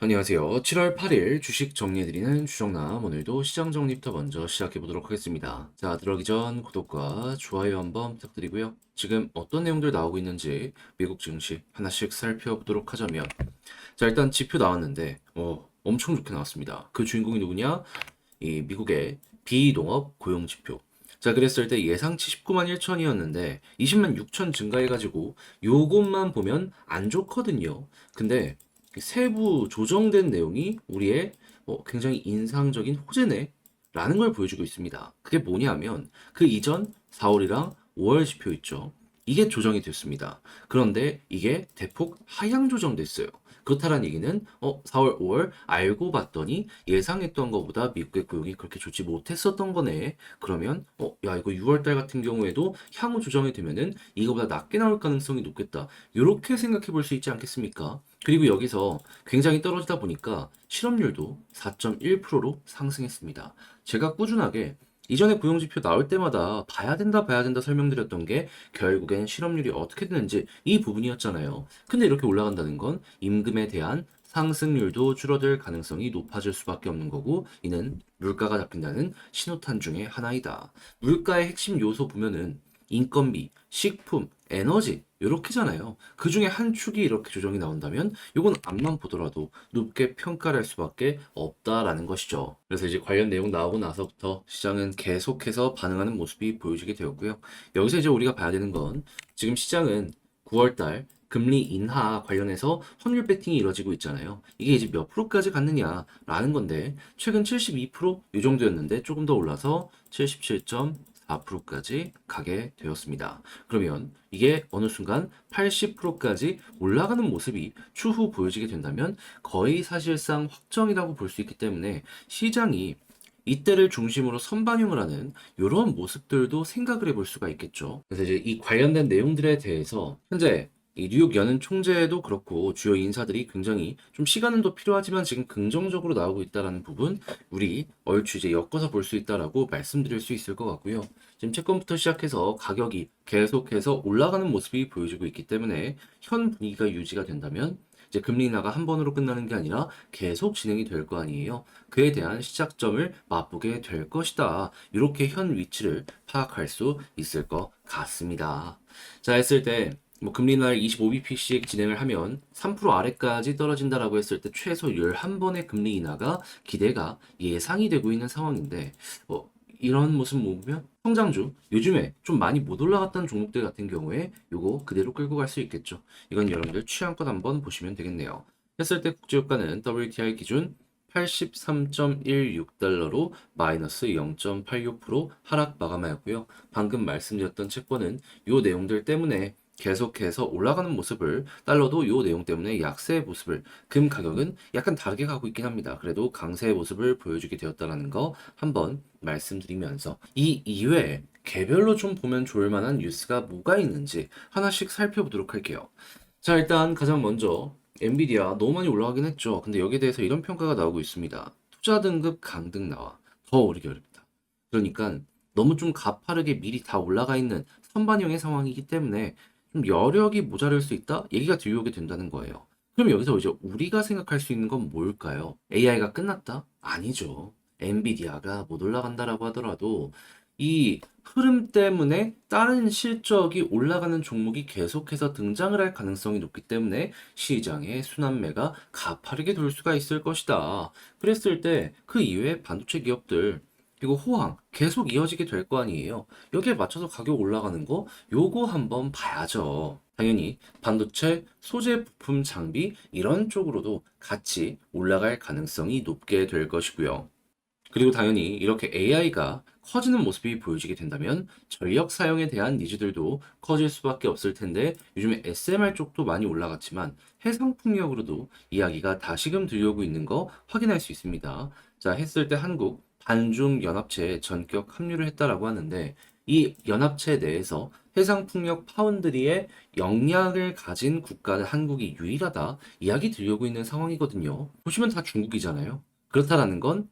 안녕하세요. 7월 8일 주식 정리해드리는 주정남. 오늘도 시장 정리부터 먼저 시작해보도록 하겠습니다. 자, 들어가기 전 구독과 좋아요 한번 부탁드리고요. 지금 어떤 내용들 나오고 있는지 미국 증시 하나씩 살펴보도록 하자면, 자, 일단 지표 나왔는데 엄청 좋게 나왔습니다. 그 주인공이 누구냐? 이 미국의 비농업 고용 지표. 자, 그랬을 때 예상치 19만 1천이었는데 20만 6천 증가해가지고 요것만 보면 안 좋거든요. 근데 세부 조정된 내용이 우리의 굉장히 인상적인 호재네 라는 걸 보여주고 있습니다. 그게 뭐냐면 그 이전 4월이랑 5월 지표 있죠. 이게 조정이 됐습니다. 그런데 이게 대폭 하향 조정됐어요. 그렇다는 얘기는 4월, 5월 알고 봤더니 예상했던 것보다 미국의 고용이 그렇게 좋지 못했었던 거네. 그러면 야 이거 6월 달 같은 경우에도 향후 조정이 되면은 이거보다 낮게 나올 가능성이 높겠다. 이렇게 생각해 볼 수 있지 않겠습니까? 그리고 여기서 굉장히 떨어지다 보니까 실업률도 4.1%로 상승했습니다. 제가 꾸준하게 이전에 고용지표 나올 때마다 봐야 된다 설명드렸던 게 결국엔 실업률이 어떻게 되는지 이 부분이었잖아요. 근데 이렇게 올라간다는 건 임금에 대한 상승률도 줄어들 가능성이 높아질 수밖에 없는 거고, 이는 물가가 잡힌다는 신호탄 중에 하나이다. 물가의 핵심 요소 보면은 인건비, 식품, 에너지 이렇게잖아요. 그 중에 한 축이 이렇게 조정이 나온다면 이건 앞만 보더라도 높게 평가를 할 수밖에 없다라는 것이죠. 그래서 이제 관련 내용 나오고 나서부터 시장은 계속해서 반응하는 모습이 보여지게 되었고요. 여기서 이제 우리가 봐야 되는 건 지금 시장은 9월달 금리 인하 관련해서 환율 베팅이 이루어지고 있잖아요. 이게 이제 몇 프로까지 갔느냐라는 건데 최근 72%이 정도였는데 조금 더 올라서 77.4%까지 가게 되었습니다. 그러면 이게 어느 순간 80%까지 올라가는 모습이 추후 보여지게 된다면 거의 사실상 확정이라고 볼 수 있기 때문에 시장이 이때를 중심으로 선반영을 하는 이런 모습들도 생각을 해볼 수가 있겠죠. 그래서 이제 이 관련된 내용들에 대해서 현재 이 뉴욕 연은 총재도 그렇고 주요 인사들이 굉장히 좀 시간은 더 필요하지만 지금 긍정적으로 나오고 있다라는 부분 우리 얼추 이제 엮어서 볼 수 있다라고 말씀드릴 수 있을 것 같고요. 지금 채권부터 시작해서 가격이 계속해서 올라가는 모습이 보여지고 있기 때문에 현 분위기가 유지가 된다면 이제 금리 인하가 한 번으로 끝나는 게 아니라 계속 진행이 될 거 아니에요. 그에 대한 시작점을 맛보게 될 것이다. 이렇게 현 위치를 파악할 수 있을 것 같습니다. 자, 했을 때 뭐 금리 인하를 25bp씩 진행을 하면 3% 아래까지 떨어진다라고 했을 때 최소 11번의 금리 인하가 기대가 예상이 되고 있는 상황인데 이런 모습 보면 성장주 요즘에 좀 많이 못 올라갔던 종목들 같은 경우에 요거 그대로 끌고 갈 수 있겠죠. 이건 여러분들 취향껏 한번 보시면 되겠네요. 했을 때 국제유가는 WTI 기준 83.16달러로 마이너스 0.86% 하락 마감하였고요. 방금 말씀드렸던 채권은 요 내용들 때문에 계속해서 올라가는 모습을, 달러도 요 내용 때문에 약세의 모습을, 금 가격은 약간 다르게 가고 있긴 합니다. 그래도 강세의 모습을 보여주게 되었다는 거 한번 말씀드리면서 이 이외에 개별로 좀 보면 좋을 만한 뉴스가 뭐가 있는지 하나씩 살펴보도록 할게요. 자, 일단 가장 먼저 엔비디아 너무 많이 올라가긴 했죠. 근데 여기에 대해서 이런 평가가 나오고 있습니다. 투자 등급 강등 나와 더 오르기 어렵다. 그러니까 너무 좀 가파르게 미리 다 올라가 있는 선반영의 상황이기 때문에 좀 여력이 모자랄 수 있다? 얘기가 들려오게 된다는 거예요. 그럼 여기서 이제 우리가 생각할 수 있는 건 뭘까요? AI가 끝났다? 아니죠. 엔비디아가 못 올라간다라고 하더라도 이 흐름 때문에 다른 실적이 올라가는 종목이 계속해서 등장을 할 가능성이 높기 때문에 시장의 순환매가 가파르게 돌 수가 있을 것이다. 그랬을 때 그 이외의 반도체 기업들 그리고 호황 계속 이어지게 될 거 아니에요. 여기에 맞춰서 가격 올라가는 거 요거 한번 봐야죠. 당연히 반도체, 소재 부품 장비 이런 쪽으로도 같이 올라갈 가능성이 높게 될 것이고요. 그리고 당연히 이렇게 AI가 커지는 모습이 보여지게 된다면 전력 사용에 대한 니즈들도 커질 수밖에 없을 텐데 요즘에 SMR 쪽도 많이 올라갔지만 해상풍력으로도 이야기가 다시금 들려오고 있는 거 확인할 수 있습니다. 자, 했을 때 한국 반중 연합체에 전격 합류를 했다라고 하는데 이 연합체 내에서 해상풍력 파운드리의 역량을 가진 국가 한국이 유일하다 이야기 들려오고 있는 상황이거든요. 보시면 다 중국이잖아요. 그렇다라는 건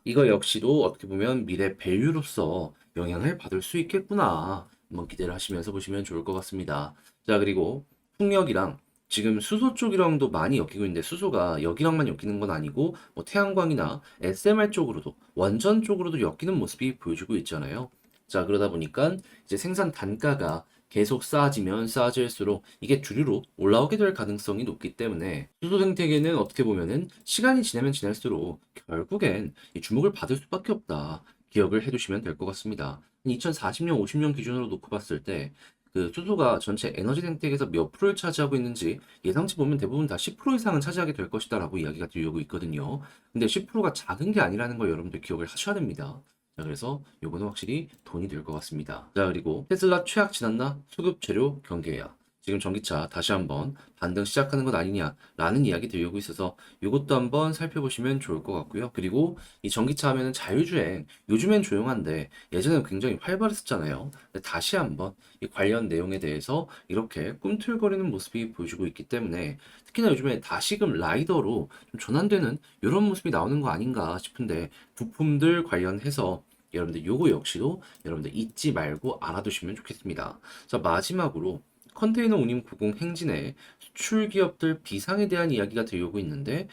이거 역시도 어떻게 보면 미래 밸류로서 영향을 받을 수 있겠구나. 한번 기대를 하시면서 보시면 좋을 것 같습니다. 자, 그리고 풍력이랑 지금 수소 쪽이랑도 많이 엮이고 있는데 수소가 여기랑만 엮이는 건 아니고 뭐 태양광이나 SMR 쪽으로도 원전 쪽으로도 엮이는 모습이 보여주고 있잖아요. 자, 그러다 보니까 이제 생산 단가가 계속 쌓아지면 쌓아질수록 이게 주류로 올라오게 될 가능성이 높기 때문에 수소 생태계는 어떻게 보면은 시간이 지나면 지날수록 결국엔 이 주목을 받을 수밖에 없다. 기억을 해두시면 될 것 같습니다. 2040년, 50년 기준으로 놓고 봤을 때 그 수소가 전체 에너지 생태계에서 몇 프로를 차지하고 있는지 예상치 보면 대부분 다 10% 이상은 차지하게 될 것이다라고 이야기가 들려오고 있거든요. 근데 10%가 작은 게 아니라는 걸 여러분들 기억을 하셔야 됩니다. 자, 그래서 요거는 확실히 돈이 될 것 같습니다. 자, 그리고 테슬라 최악 지났나? 수급 재료 경계야. 지금 전기차 다시 한번 반등 시작하는 것 아니냐라는 이야기 들려오고 있어서 이것도 한번 살펴보시면 좋을 것 같고요. 그리고 이 전기차 하면은 자율주행 요즘엔 조용한데 예전에는 굉장히 활발했었잖아요. 근데 다시 한번 이 관련 내용에 대해서 이렇게 꿈틀거리는 모습이 보여주고 있기 때문에 특히나 요즘에 다시금 라이더로 좀 전환되는 이런 모습이 나오는 거 아닌가 싶은데 부품들 관련해서 여러분들 요거 역시도 여러분들 잊지 말고 알아두시면 좋겠습니다. 자, 마지막으로 컨테이너 운임 구공 행진의 수출 기업들 비상에 대한 이야기가 들려오고 있는데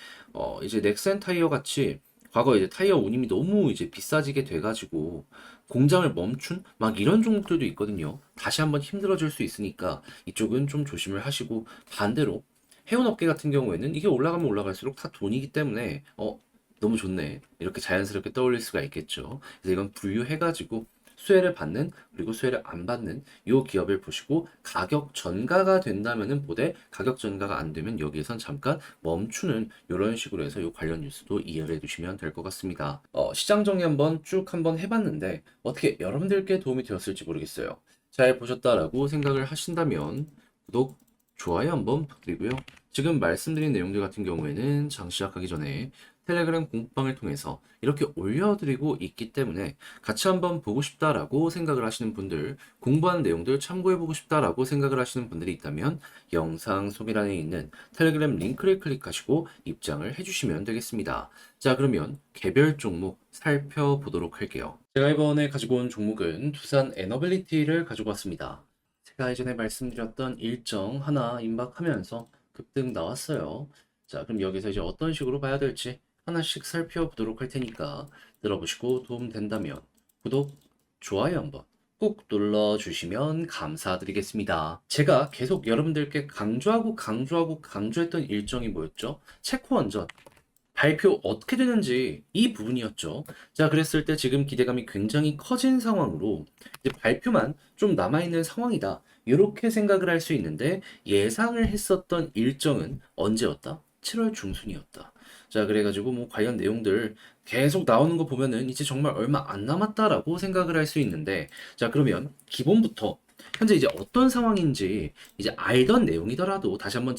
이제 넥센 타이어 같이 과거 이제 타이어 운임이 너무 이제 비싸지게 돼가지고 공장을 멈춘 막 이런 종목들도 있거든요. 다시 한번 힘들어질 수 있으니까 이쪽은 좀 조심을 하시고 반대로 해운업계 같은 경우에는 이게 올라가면 올라갈수록 다 돈이기 때문에 너무 좋네 이렇게 자연스럽게 떠올릴 수가 있겠죠. 그래서 이건 분류해가지고 수혜를 받는 그리고 수혜를 안 받는 요 기업을 보시고 가격 전가가 된다면은 보되 가격 전가가 안 되면 여기에선 잠깐 멈추는 이런 식으로 해서 요 관련 뉴스도 이해를 해두시면 될 것 같습니다. 시장 정리 한번 해봤는데 어떻게 여러분들께 도움이 되었을지 모르겠어요. 잘 보셨다라고 생각을 하신다면 구독, 좋아요 한번 부탁드리고요. 지금 말씀드린 내용들 같은 경우에는 장 시작하기 전에 텔레그램 공부방을 통해서 이렇게 올려드리고 있기 때문에 같이 한번 보고 싶다라고 생각을 하시는 분들, 공부한 내용들 참고해보고 싶다라고 생각을 하시는 분들이 있다면 영상 소개란에 있는 텔레그램 링크를 클릭하시고 입장을 해주시면 되겠습니다. 자, 그러면 개별 종목 살펴보도록 할게요. 제가 이번에 가지고 온 종목은 두산 에너빌리티를 가지고 왔습니다. 제가 예전에 말씀드렸던 일정 하나 임박하면서 급등 나왔어요. 자, 그럼 여기서 이제 어떤 식으로 봐야 될지 하나씩 살펴보도록 할 테니까 들어보시고 도움된다면 구독, 좋아요 한번 꾹 눌러주시면 감사드리겠습니다. 제가 계속 여러분들께 강조했던 일정이 뭐였죠? 체코원전 발표 어떻게 되는지 이 부분이었죠. 자, 그랬을 때 지금 기대감이 굉장히 커진 상황으로 이제 발표만 좀 남아있는 상황이다. 이렇게 생각을 할 수 있는데 예상을 했었던 일정은 언제였다? 7월 중순이었다. 자, 그래가지고 뭐 관련 내용들 계속 나오는 거 보면은 이제 정말 얼마 안 남았다라고 생각을 할 수 있는데 자, 그러면 기본부터 현재 이제 어떤 상황인지 이제 알던 내용이더라도 다시 한번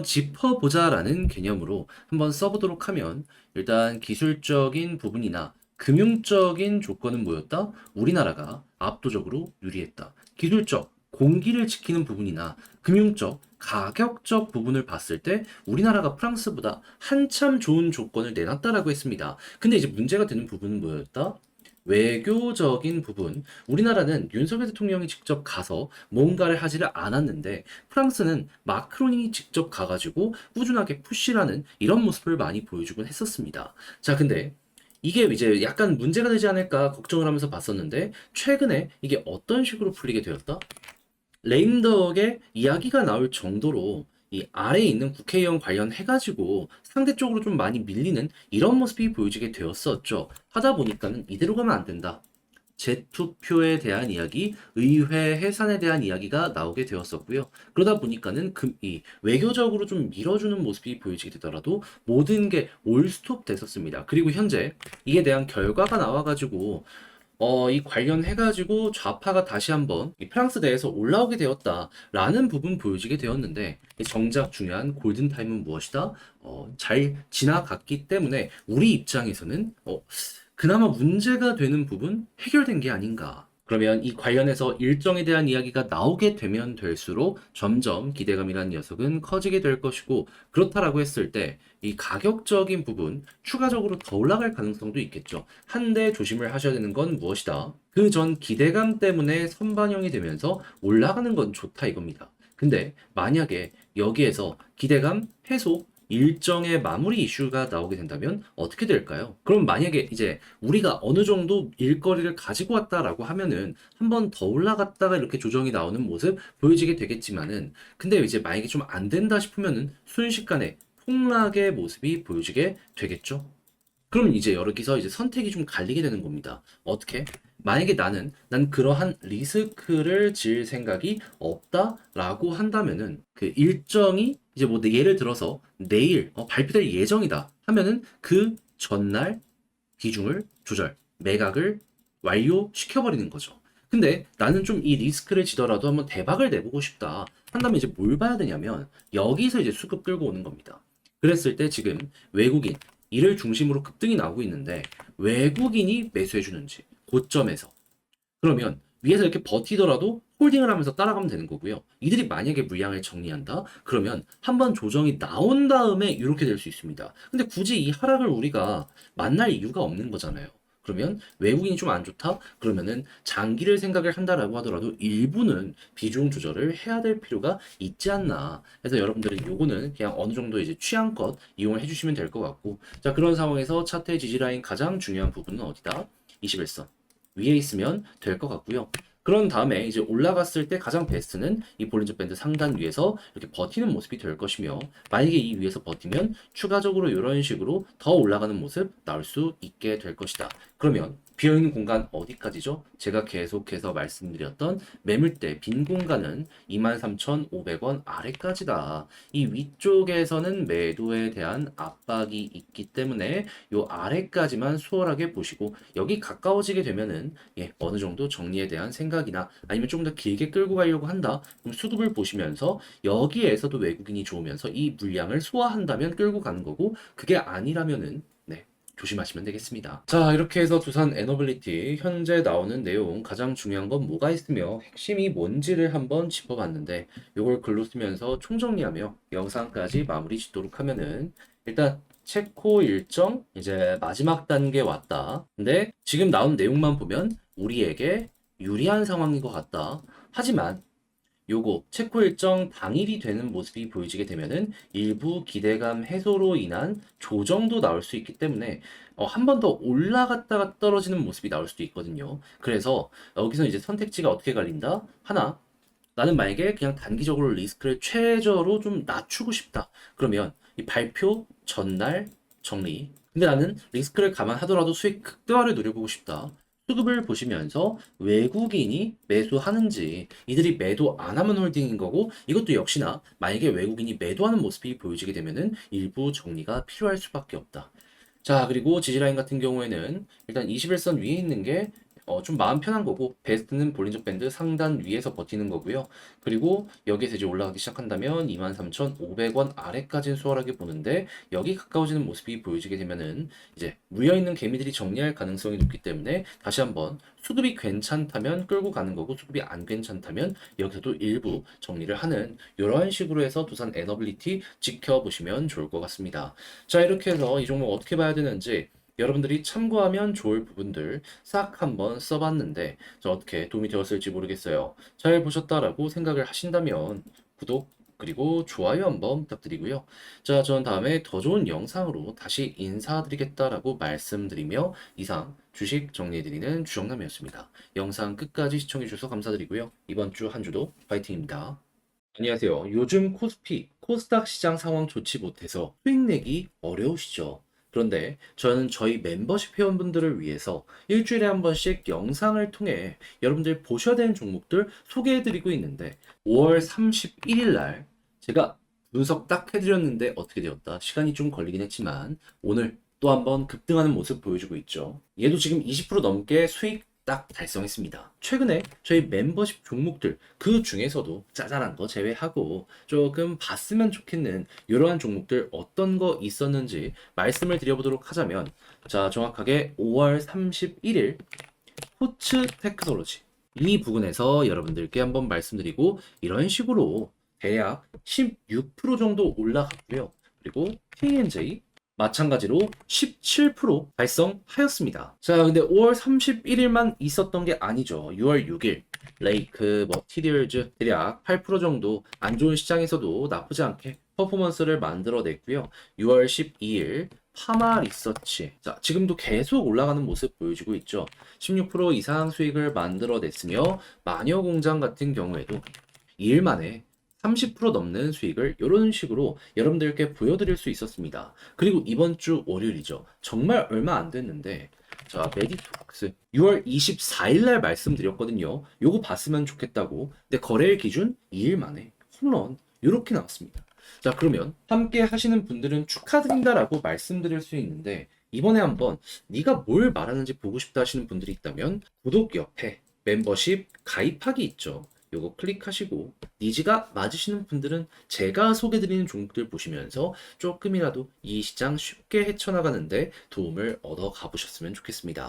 짚어보자라는 개념으로 한번 써보도록 하면 일단 기술적인 부분이나 금융적인 조건은 뭐였다? 우리나라가 압도적으로 유리했다. 기술적, 공기를 지키는 부분이나 금융적, 가격적 부분을 봤을 때 우리나라가 프랑스보다 한참 좋은 조건을 내놨다라고 했습니다. 근데 이제 문제가 되는 부분은 뭐였다? 외교적인 부분, 우리나라는 윤석열 대통령이 직접 가서 뭔가를 하지를 않았는데 프랑스는 마크로닌이 직접 가가지고 꾸준하게 푸시라는 이런 모습을 많이 보여주곤 했었습니다. 자, 근데 이게 이제 약간 문제가 되지 않을까 걱정을 하면서 봤었는데 최근에 이게 어떤 식으로 풀리게 되었다? 레임덕의 이야기가 나올 정도로 이 아래에 있는 국회의원 관련해가지고 상대적으로 좀 많이 밀리는 이런 모습이 보여지게 되었었죠. 하다 보니까는 이대로 가면 안 된다. 재투표에 대한 이야기, 의회 해산에 대한 이야기가 나오게 되었었고요. 그러다 보니까는 이 외교적으로 좀 밀어주는 모습이 보여지게 되더라도 모든 게 올스톱 됐었습니다. 그리고 현재 이에 대한 결과가 나와가지고 이 관련해가지고 좌파가 다시 한번 이 프랑스 내에서 올라오게 되었다라는 부분 보여지게 되었는데 정작 중요한 골든타임은 무엇이다? 잘 지나갔기 때문에 우리 입장에서는 그나마 문제가 되는 부분 해결된 게 아닌가. 그러면 이 관련해서 일정에 대한 이야기가 나오게 되면 될수록 점점 기대감이라는 녀석은 커지게 될 것이고 그렇다라고 했을 때 이 가격적인 부분 추가적으로 더 올라갈 가능성도 있겠죠. 한데 조심을 하셔야 되는 건 무엇이다? 그 전 기대감 때문에 선반영이 되면서 올라가는 건 좋다 이겁니다. 근데 만약에 여기에서 기대감 해소 일정의 마무리 이슈가 나오게 된다면 어떻게 될까요? 그럼 만약에 이제 우리가 어느 정도 일거리를 가지고 왔다라고 하면은 한 번 더 올라갔다가 이렇게 조정이 나오는 모습 보여지게 되겠지만은 근데 이제 만약에 좀 안 된다 싶으면은 순식간에 폭락의 모습이 보여지게 되겠죠? 그럼 이제 여기서 이제 선택이 좀 갈리게 되는 겁니다. 어떻게? 만약에 난 그러한 리스크를 질 생각이 없다라고 한다면은 그 일정이 이제 뭐 예를 들어서 내일 발표될 예정이다 하면은 그 전날 비중을 조절, 매각을 완료시켜버리는 거죠. 근데 나는 좀 이 리스크를 지더라도 한번 대박을 내보고 싶다 한다면 이제 뭘 봐야 되냐면 여기서 이제 수급 끌고 오는 겁니다. 그랬을 때 지금 외국인 이를 중심으로 급등이 나오고 있는데 외국인이 매수해 주는지 고점에서 그러면 위에서 이렇게 버티더라도 홀딩을 하면서 따라가면 되는 거고요. 이들이 만약에 물량을 정리한다? 그러면 한번 조정이 나온 다음에 이렇게 될 수 있습니다. 근데 굳이 이 하락을 우리가 만날 이유가 없는 거잖아요. 그러면 외국인이 좀 안 좋다? 그러면은 장기를 생각을 한다라고 하더라도 일부는 비중 조절을 해야 될 필요가 있지 않나. 그래서 여러분들은 요거는 그냥 어느 정도 이제 취향껏 이용을 해주시면 될 것 같고. 자, 그런 상황에서 차트의 지지라인 가장 중요한 부분은 어디다? 21선. 위에 있으면 될 것 같고요. 그런 다음에 이제 올라갔을 때 가장 베스트는 이 볼린저 밴드 상단 위에서 이렇게 버티는 모습이 될 것이며 만약에 이 위에서 버티면 추가적으로 이런 식으로 더 올라가는 모습 나올 수 있게 될 것이다. 그러면 비어있는 공간 어디까지죠? 제가 계속해서 말씀드렸던 매물대 빈 공간은 23,500원 아래까지다. 이 위쪽에서는 매도에 대한 압박이 있기 때문에 요 아래까지만 수월하게 보시고 여기 가까워지게 되면은 어느 정도 정리에 대한 생각이나 아니면 좀 더 길게 끌고 가려고 한다. 그럼 수급을 보시면서 여기에서도 외국인이 좋으면서 이 물량을 소화한다면 끌고 가는 거고 그게 아니라면은 조심하시면 되겠습니다. 자, 이렇게 해서 두산 에너빌리티 현재 나오는 내용 가장 중요한 건 뭐가 있으며 핵심이 뭔지를 한번 짚어봤는데 이걸 글로 쓰면서 총정리하며 영상까지 마무리 짓도록 하면은 일단 체코 일정 이제 마지막 단계 왔다. 근데 지금 나온 내용만 보면 우리에게 유리한 상황인 것 같다. 하지만 요거 체코 일정 당일이 되는 모습이 보여지게 되면은 일부 기대감 해소로 인한 조정도 나올 수 있기 때문에 한 번 더 올라갔다가 떨어지는 모습이 나올 수도 있거든요. 그래서 여기서 이제 선택지가 어떻게 갈린다? 하나, 나는 만약에 그냥 단기적으로 리스크를 최저로 좀 낮추고 싶다. 그러면 이 발표 전날 정리. 근데 나는 리스크를 감안하더라도 수익 극대화를 노려보고 싶다. 수급을 보시면서 외국인이 매수하는지 이들이 매도 안 하면 홀딩인 거고 이것도 역시나 만약에 외국인이 매도하는 모습이 보여지게 되면은 일부 정리가 필요할 수밖에 없다. 자, 그리고 지지라인 같은 경우에는 일단 21선 위에 있는 게 좀 마음 편한 거고 베스트는 볼린저 밴드 상단 위에서 버티는 거고요. 그리고 여기에서 이제 올라가기 시작한다면 23,500원 아래까지는 수월하게 보는데 여기 가까워지는 모습이 보여지게 되면은 이제 물려있는 개미들이 정리할 가능성이 높기 때문에 다시 한번 수급이 괜찮다면 끌고 가는 거고 수급이 안 괜찮다면 여기서도 일부 정리를 하는 이런 식으로 해서 두산 에너빌리티 지켜보시면 좋을 것 같습니다. 자, 이렇게 해서 이 종목 어떻게 봐야 되는지 여러분들이 참고하면 좋을 부분들 싹 한번 써봤는데 어떻게 도움이 되었을지 모르겠어요. 잘 보셨다라고 생각을 하신다면 구독 그리고 좋아요 한번 부탁드리고요. 자, 저는 다음에 더 좋은 영상으로 다시 인사드리겠다라고 말씀드리며 이상 주식 정리해드리는 주정남이었습니다. 영상 끝까지 시청해주셔서 감사드리고요. 이번 주 한 주도 파이팅입니다. 안녕하세요. 요즘 코스피, 코스닥 시장 상황 좋지 못해서 수익 내기 어려우시죠? 그런데 저는 저희 멤버십 회원분들을 위해서 일주일에 한 번씩 영상을 통해 여러분들 보셔야 되는 종목들 소개해드리고 있는데 5월 31일 날 제가 분석 딱 해드렸는데 어떻게 되었다? 시간이 좀 걸리긴 했지만 오늘 또 한 번 급등하는 모습 보여주고 있죠. 얘도 지금 20% 넘게 수익 딱 달성했습니다. 최근에 저희 멤버십 종목들 그 중에서도 짜잘한 거 제외하고 조금 봤으면 좋겠는 이러한 종목들 어떤 거 있었는지 말씀을 드려보도록 하자면 자, 정확하게 5월 31일 포츠 테크놀로지 이 부분에서 여러분들께 한번 말씀드리고 이런 식으로 대략 16% 정도 올라갔고요. 그리고 KNJ 마찬가지로 17% 달성하였습니다. 자, 근데 5월 31일만 있었던 게 아니죠. 6월 6일 레이크, 머티리얼즈 대략 8% 정도 안 좋은 시장에서도 나쁘지 않게 퍼포먼스를 만들어냈고요. 6월 12일 파마 리서치. 자, 지금도 계속 올라가는 모습 보여주고 있죠. 16% 이상 수익을 만들어냈으며 마녀 공장 같은 경우에도 2일 만에 30% 넘는 수익을 이런 식으로 여러분들께 보여드릴 수 있었습니다. 그리고 이번 주 월요일이죠. 정말 얼마 안 됐는데 자, 메디톡스 6월 24일 날 말씀드렸거든요. 요거 봤으면 좋겠다고. 근데 거래일 기준 2일 만에 홈런 이렇게 나왔습니다. 자, 그러면 함께 하시는 분들은 축하드린다라고 말씀드릴 수 있는데 이번에 한번 네가 뭘 말하는지 보고 싶다 하시는 분들이 있다면 구독 옆에 멤버십 가입하기 있죠. 요거 클릭하시고 니즈가 맞으시는 분들은 제가 소개드리는 종목들 보시면서 조금이라도 이 시장 쉽게 헤쳐나가는데 도움을 얻어 가보셨으면 좋겠습니다.